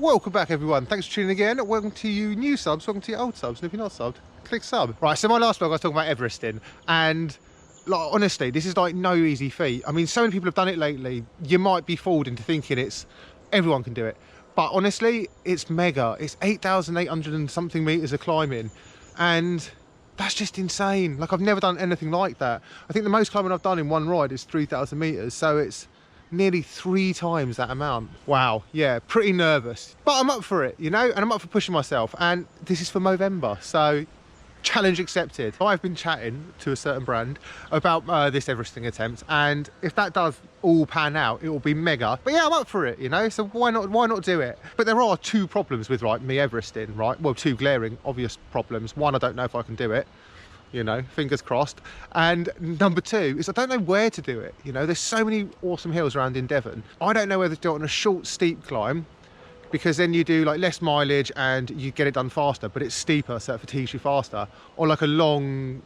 Welcome back everyone, thanks for tuning again. Welcome to you new subs, welcome to you old subs, and if you're not subbed, click sub. Right, so my last vlog I was talking about Everesting, and like honestly, this is like no easy feat. I mean, so many people have done it lately, you might be fooled into thinking everyone can do it. But honestly, it's mega. It's 8,800 and something meters of climbing, and that's just insane. Like, I've never done anything like that. I think the most climbing I've done in one ride is 3,000 meters, so it's nearly 3 times that amount. Wow, yeah, pretty nervous, but I'm up for it, you know, and I'm up for pushing myself. And this is for Movember, so challenge accepted. I've been chatting to a certain brand about this Everesting attempt, and if that does all pan out, it will be mega. But yeah, I'm up for it, you know, so why not do it? But there are 2 problems with me Everesting, right? Well, 2 glaring obvious problems. One, I don't know if I can do it, you know, fingers crossed. And number 2 is I don't know where to do it. You know, there's so many awesome hills around in Devon. I don't know whether to do it on a short, steep climb, because then you do like less mileage and you get it done faster, but it's steeper, so it fatigues you faster, or like a long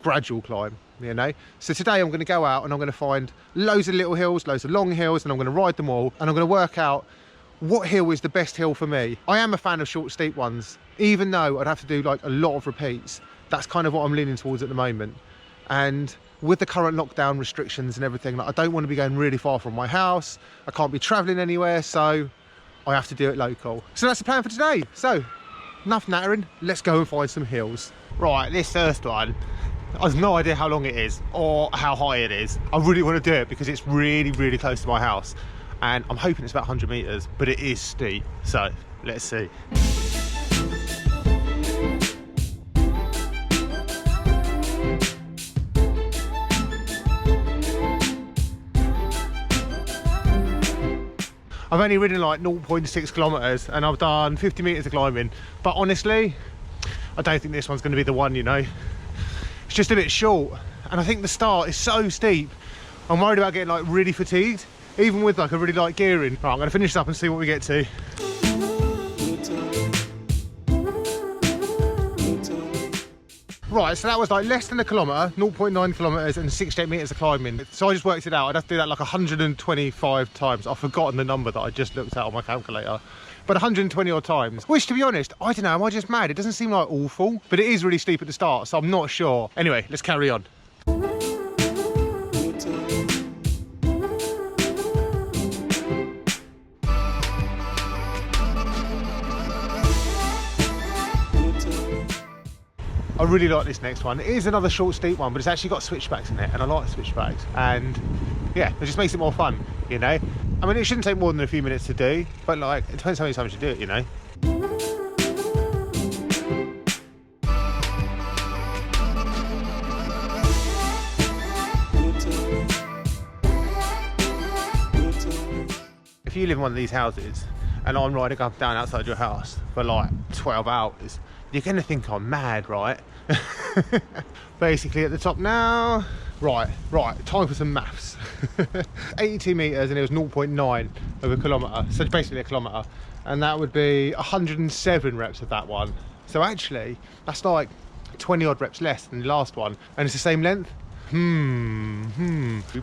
gradual climb, you know. So today I'm going to go out and I'm going to find loads of little hills, loads of long hills, and I'm going to ride them all, and I'm going to work out what hill is the best hill for me. I am a fan of short, steep ones, even though I'd have to do like a lot of repeats. That's kind of what I'm leaning towards at the moment. And with the current lockdown restrictions and everything, like, I don't want to be going really far from my house. I can't be traveling anywhere, so I have to do it local. So that's the plan for today. So enough nattering, let's go and find some hills. Right, this first one, I have no idea how long it is or how high it is. I really want to do it because it's really, really close to my house, and I'm hoping it's about 100 meters, but it is steep. So let's see. I've only ridden like 0.6 kilometers and I've done 50 meters of climbing, but honestly, I don't think this one's going to be the one, you know. It's just a bit short, and I think the start is so steep. I'm worried about getting like really fatigued, even with like a really light gearing. Right, I'm going to finish up and see what we get to. Right, so that was like less than a kilometre, 0.9 kilometres and 68 metres of climbing. So I just worked it out. I'd have to do that like 125 times. I've forgotten the number that I just looked at on my calculator. But 120 odd times, which, to be honest, I don't know, am I just mad? It doesn't seem like awful, but it is really steep at the start, so I'm not sure. Anyway, let's carry on. I really like this next one. It is another short, steep one, but it's actually got switchbacks in it, and I like switchbacks. And yeah, it just makes it more fun, you know? I mean, it shouldn't take more than a few minutes to do, but like, it depends how many times you do it, you know? If you live in one of these houses and I'm riding up and down outside your house for like 12 hours, you're gonna think I'm mad, right? Basically at the top now. Right, time for some maths. 82 meters and it was 0.9 of a kilometre, so basically a kilometre, and that would be 107 reps of that one. So actually that's like 20 odd reps less than the last one, and it's the same length.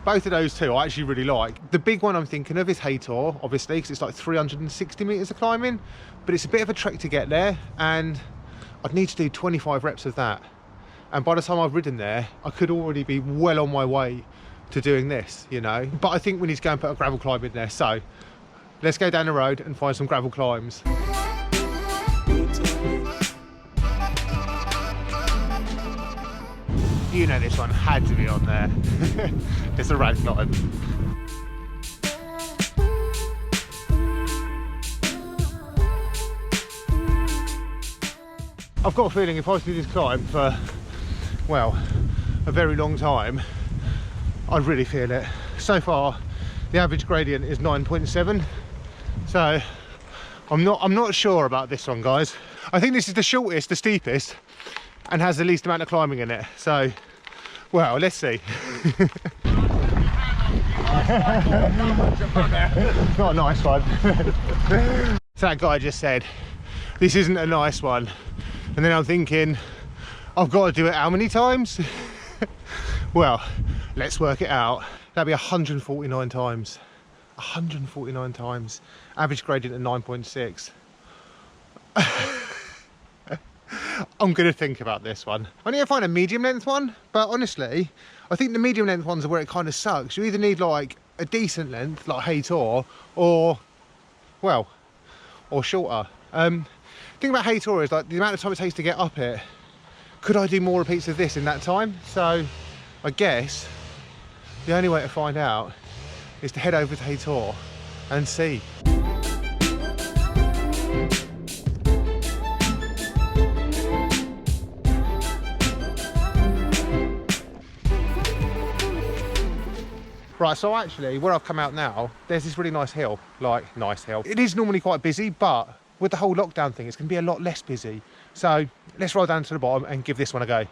Both of those 2 I actually really like. The big one I'm thinking of is Haytor, obviously, because it's like 360 meters of climbing, but it's a bit of a trek to get there, and I'd need to do 25 reps of that. And by the time I've ridden there, I could already be well on my way to doing this, you know. But I think we need to go and put a gravel climb in there. So let's go down the road and find some gravel climbs. You know, this one had to be on there. It's a rad climb. I've got a feeling if I was to do this climb for, well, a very long time, I'd really feel it. So far, the average gradient is 9.7, so I'm not sure about this one, guys. I think this is the shortest, the steepest, and has the least amount of climbing in it. So, well, let's see. Not a nice one. So that guy just said, this isn't a nice one. And then I'm thinking, I've got to do it how many times? Well, let's work it out. That'd be 149 times. 149 times. Average gradient at 9.6. I'm going to think about this one. I need to find a medium length one, but honestly, I think the medium length ones are where it kind of sucks. You either need like a decent length, like Hey Tour, or, well, or shorter. The thing about Hey Tour is like the amount of time it takes to get up it. Could I do more repeats of this in that time? So I guess the only way to find out is to head over to Hey Tour and see. Right, so actually where I've come out now, there's this really nice hill, like nice hill. It is normally quite busy, but with the whole lockdown thing, it's gonna be a lot less busy. So let's roll down to the bottom and give this one a go.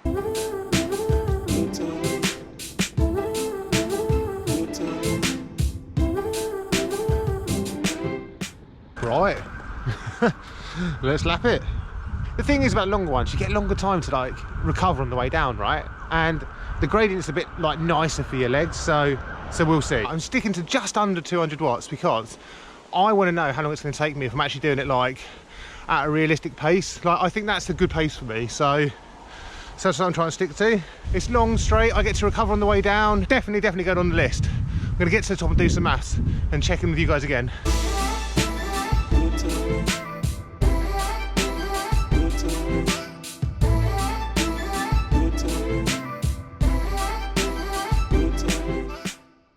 Right, let's lap it. The thing is about longer ones, you get longer time to like recover on the way down, right? And the gradient's a bit like nicer for your legs, so we'll see. I'm sticking to just under 200 watts because I want to know how long it's going to take me if I'm actually doing it like at a realistic pace. Like I think that's a good pace for me, so that's what I'm trying to stick to. It's long, straight, I get to recover on the way down. Definitely going on the list. I'm going to get to the top and do some maths and check in with you guys again.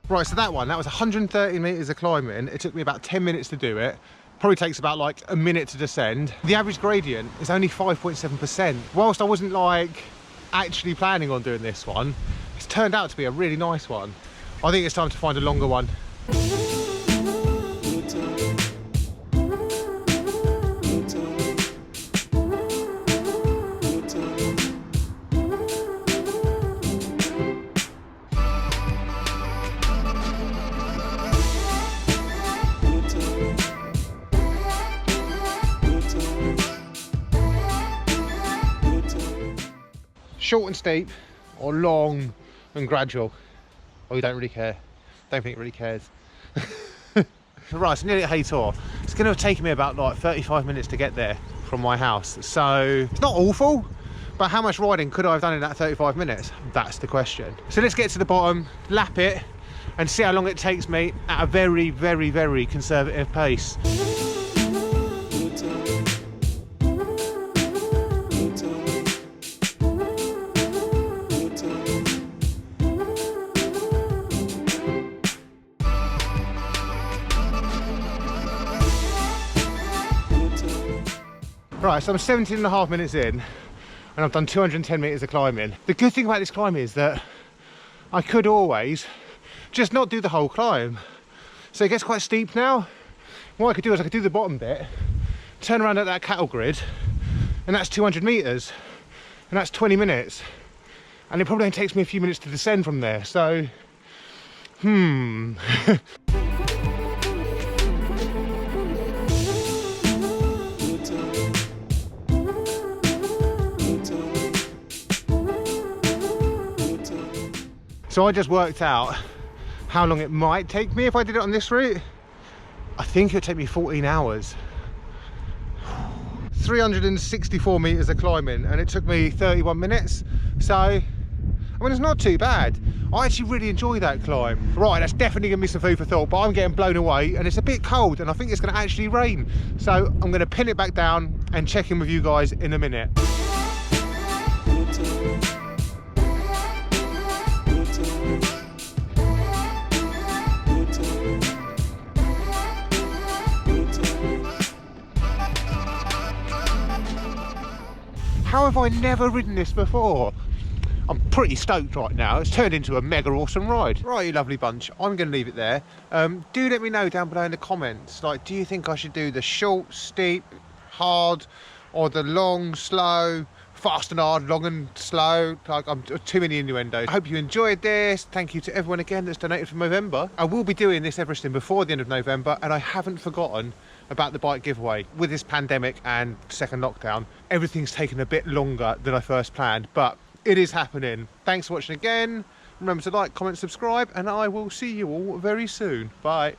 Right, so that was 130 metres of climbing. It took me about 10 minutes to do it. Probably takes about like a minute to descend. The average gradient is only 5.7%. Whilst I wasn't like actually planning on doing this one, it's turned out to be a really nice one. I think it's time to find a longer one. Short and steep, or long and gradual? Oh, you don't really care. Don't think it really cares. Right, so nearly at Hey Tour. It's going to have taken me about like 35 minutes to get there from my house. So it's not awful, but how much riding could I have done in that 35 minutes? That's the question. So let's get to the bottom, lap it, and see how long it takes me at a very conservative pace. Right, so I'm 17.5 minutes in and I've done 210 metres of climbing. The good thing about this climb is that I could always just not do the whole climb. So it gets quite steep now. What I could do is I could do the bottom bit, turn around at that cattle grid, and that's 200 metres, and that's 20 minutes. And it probably only takes me a few minutes to descend from there, so, So I just worked out how long it might take me if I did it on this route. I think it would take me 14 hours. 364 metres of climbing, and it took me 31 minutes. So, I mean, it's not too bad. I actually really enjoy that climb. Right, that's definitely gonna be some food for thought, but I'm getting blown away and it's a bit cold and I think it's gonna actually rain. So I'm gonna pin it back down and check in with you guys in a minute. How have I never ridden this before? I'm pretty stoked right now. It's turned into a mega awesome ride. Right, you lovely bunch, I'm going to leave it there. Do let me know down below in the comments, like, do you think I should do the short, steep, hard, or the long, slow, fast and hard, long and slow? Like, I'm too many innuendos. I hope you enjoyed this. Thank you to everyone again that's donated for November. I will be doing this Everesting before the end of November, and I haven't forgotten about the bike giveaway. With this pandemic and second lockdown, everything's taken a bit longer than I first planned, but it is happening. Thanks for watching again. Remember to like, comment, subscribe, and I will see you all very soon. Bye.